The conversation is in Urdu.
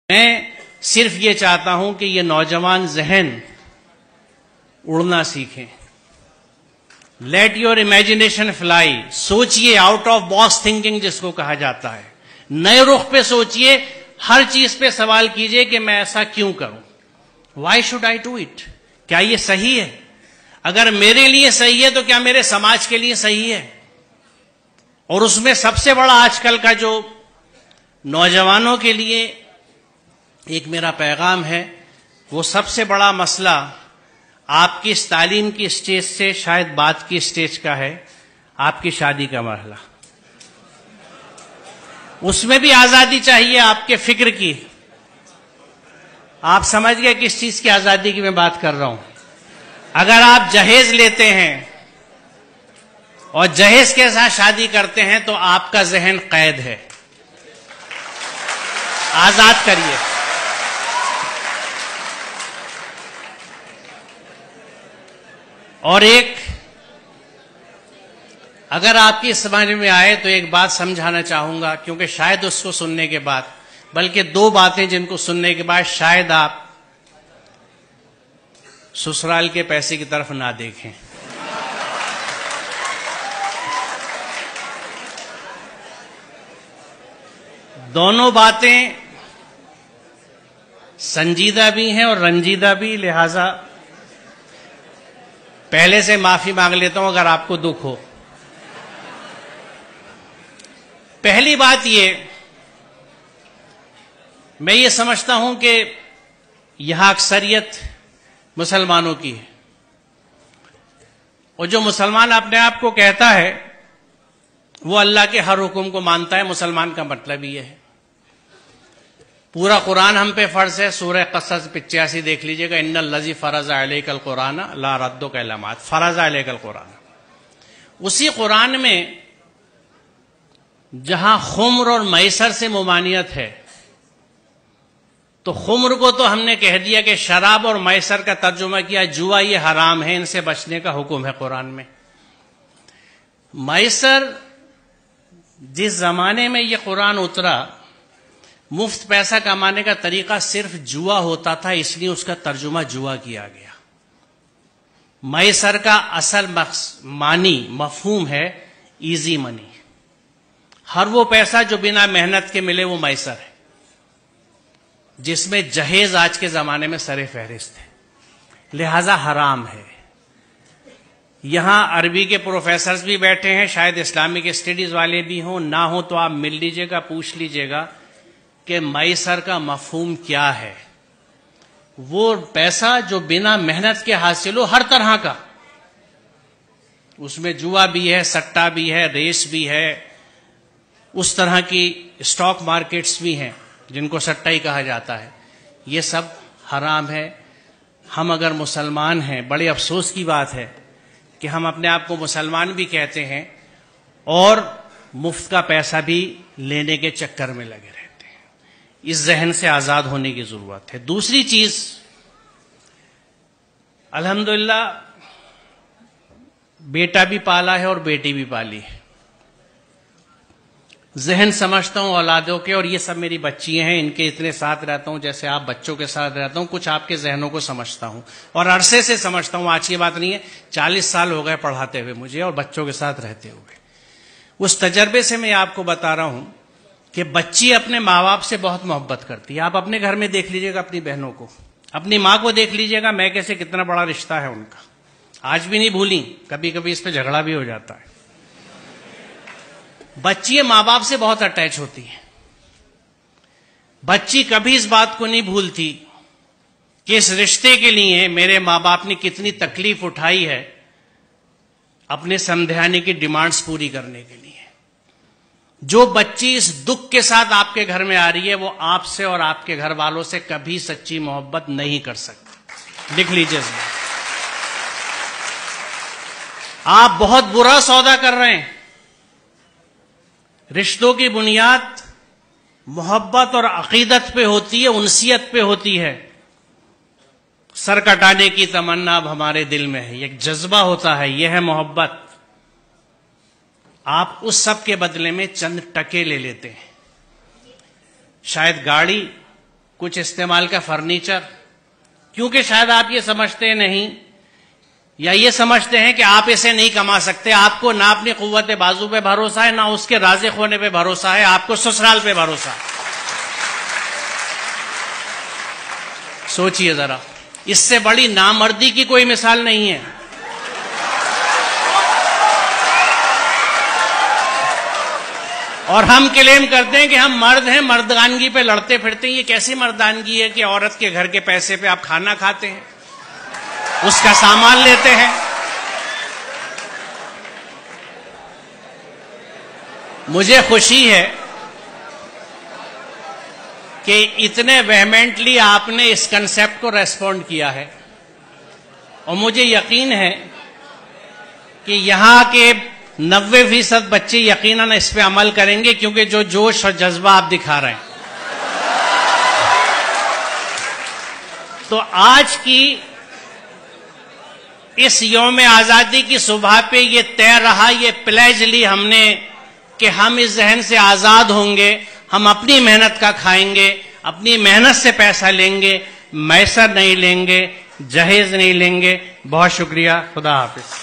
میں صرف یہ چاہتا ہوں کہ یہ نوجوان ذہن اڑنا سیکھیں. Let your imagination fly. سوچئے، آؤٹ آف باکس تھنکنگ جس کو کہا جاتا ہے. نئے رخ پہ سوچئے، ہر چیز پہ سوال کیجئے کہ میں ایسا کیوں کروں. Why should I do it? کیا یہ صحیح ہے؟ اگر میرے لیے صحیح ہے تو کیا میرے سماج کے لیے صحیح ہے؟ اور اس میں سب سے بڑا آج کل کا جو نوجوانوں کے لیے ایک میرا پیغام ہے، وہ سب سے بڑا مسئلہ آپ کی اس تعلیم کی اسٹیج سے شاید بات کی اسٹیج کا ہے، آپ کی شادی کا مرحلہ. اس میں بھی آزادی چاہیے آپ کے فکر کی. آپ سمجھ گئے کس چیز کی آزادی کی میں بات کر رہا ہوں. اگر آپ جہیز لیتے ہیں اور جہیز کے ساتھ شادی کرتے ہیں تو آپ کا ذہن قید ہے. آزاد کریے. اور ایک اگر آپ کی سمجھ میں آئے تو ایک بات سمجھانا چاہوں گا، کیونکہ شاید اس کو سننے کے بعد، بلکہ دو باتیں جن کو سننے کے بعد شاید آپ سسرال کے پیسے کی طرف نہ دیکھیں. دونوں باتیں سنجیدہ بھی ہیں اور رنجیدہ بھی، لہذا پہلے سے معافی مانگ لیتا ہوں اگر آپ کو دکھ ہو. پہلی بات یہ، میں یہ سمجھتا ہوں کہ یہاں اکثریت مسلمانوں کی ہے، اور جو مسلمان اپنے آپ کو کہتا ہے وہ اللہ کے ہر حکم کو مانتا ہے. مسلمان کا مطلب یہ ہے. پورا قرآن ہم پہ فرض ہے. سورہ قصص 85 دیکھ لیجئے گا. ان الذی فرض علیک القرآن لا ردک الی معاد. فرض علیک القرآن. اسی قرآن میں جہاں خمر اور میسر سے ممانعت ہے، تو خمر کو تو ہم نے کہہ دیا کہ شراب، اور میسر کا ترجمہ کیا جوا، یہ حرام ہے، ان سے بچنے کا حکم ہے قرآن میں. میسر، جس زمانے میں یہ قرآن اترا، مفت پیسہ کمانے کا طریقہ صرف جوا ہوتا تھا، اس لیے اس کا ترجمہ جوا کیا گیا. میسر کا اصل معنی مفہوم ہے ایزی منی. ہر وہ پیسہ جو بنا محنت کے ملے وہ میسر ہے، جس میں جہیز آج کے زمانے میں سر فہرست ہے، لہذا حرام ہے. یہاں عربی کے پروفیسرز بھی بیٹھے ہیں، شاید اسلامک اسٹڈیز والے بھی ہوں، نہ ہوں تو آپ مل لیجئے گا، پوچھ لیجئے گا کہ میسر کا مفہوم کیا ہے. وہ پیسہ جو بنا محنت کے حاصل ہو، ہر طرح کا. اس میں جوا بھی ہے، سٹا بھی ہے، ریس بھی ہے، اس طرح کی اسٹاک مارکیٹس بھی ہیں جن کو سٹا ہی کہا جاتا ہے. یہ سب حرام ہے. ہم اگر مسلمان ہیں، بڑے افسوس کی بات ہے کہ ہم اپنے آپ کو مسلمان بھی کہتے ہیں اور مفت کا پیسہ بھی لینے کے چکر میں لگے رہتے ہیں. اس ذہن سے آزاد ہونے کی ضرورت ہے. دوسری چیز، الحمدللہ بیٹا بھی پالا ہے اور بیٹی بھی پالی ہے. ذہن سمجھتا ہوں اولادوں کے، اور یہ سب میری بچیاں ہیں، ان کے اتنے ساتھ رہتا ہوں جیسے آپ بچوں کے ساتھ رہتا ہوں. کچھ آپ کے ذہنوں کو سمجھتا ہوں اور عرصے سے سمجھتا ہوں. آج کی بات نہیں ہے، 40 سال ہو گئے پڑھاتے ہوئے مجھے اور بچوں کے ساتھ رہتے ہوئے. اس تجربے سے میں آپ کو بتا رہا ہوں کہ بچی اپنے ماں باپ سے بہت محبت کرتی ہے. آپ اپنے گھر میں دیکھ لیجئے گا، اپنی بہنوں کو، اپنی ماں کو دیکھ لیجئے گا، میں کیسے کتنا بڑا رشتہ ہے ان کا. آج بھی نہیں بھولی، کبھی کبھی اس پہ جھگڑا بھی ہو جاتا ہے. بچی ماں باپ سے بہت اٹیچ ہوتی ہے. بچی کبھی اس بات کو نہیں بھولتی کہ اس رشتے کے لیے میرے ماں باپ نے کتنی تکلیف اٹھائی ہے اپنے سمدھانے کی ڈیمانڈز پوری کرنے کے لیے. جو بچی اس دکھ کے ساتھ آپ کے گھر میں آ رہی ہے، وہ آپ سے اور آپ کے گھر والوں سے کبھی سچی محبت نہیں کر سکتی. لکھ لیجیے. آپ بہت برا سودا کر رہے ہیں. رشتوں کی بنیاد محبت اور عقیدت پہ ہوتی ہے، انسیت پہ ہوتی ہے. سر کٹانے کی تمنا اب ہمارے دل میں ہے، ایک جذبہ ہوتا ہے، یہ ہے محبت. آپ اس سب کے بدلے میں چند ٹکے لے لیتے ہیں. شاید گاڑی کچھ استعمال کا فرنیچر، کیونکہ شاید آپ یہ سمجھتے نہیں یا یہ سمجھتے ہیں کہ آپ اسے نہیں کما سکتے. آپ کو نہ اپنی قوت بازو پہ بھروسہ ہے، نہ اس کے رازق ہونے پہ بھروسہ ہے، آپ کو سسرال پہ بھروسہ ہے. سوچئے ذرا، اس سے بڑی نامردی کی کوئی مثال نہیں ہے. اور ہم کلیم کرتے ہیں کہ ہم مرد ہیں، مردانگی پہ لڑتے پھرتے ہیں. یہ کیسی مردانگی ہے کہ عورت کے گھر کے پیسے پہ آپ کھانا کھاتے ہیں، اس کا سامان لیتے ہیں. مجھے خوشی ہے کہ اتنے ویہمنٹلی آپ نے اس کنسپٹ کو ریسپونڈ کیا ہے، اور مجھے یقین ہے کہ یہاں کے 90% بچے یقیناً اس پہ عمل کریں گے، کیونکہ جو جوش اور جذبہ آپ دکھا رہے ہیں. تو آج کی اس یوم آزادی کی صبح پہ یہ طے رہا، یہ پلیج لی ہم نے کہ ہم اس ذہن سے آزاد ہوں گے، ہم اپنی محنت کا کھائیں گے، اپنی محنت سے پیسہ لیں گے، میسر نہیں لیں گے، جہیز نہیں لیں گے. بہت شکریہ. خدا حافظ.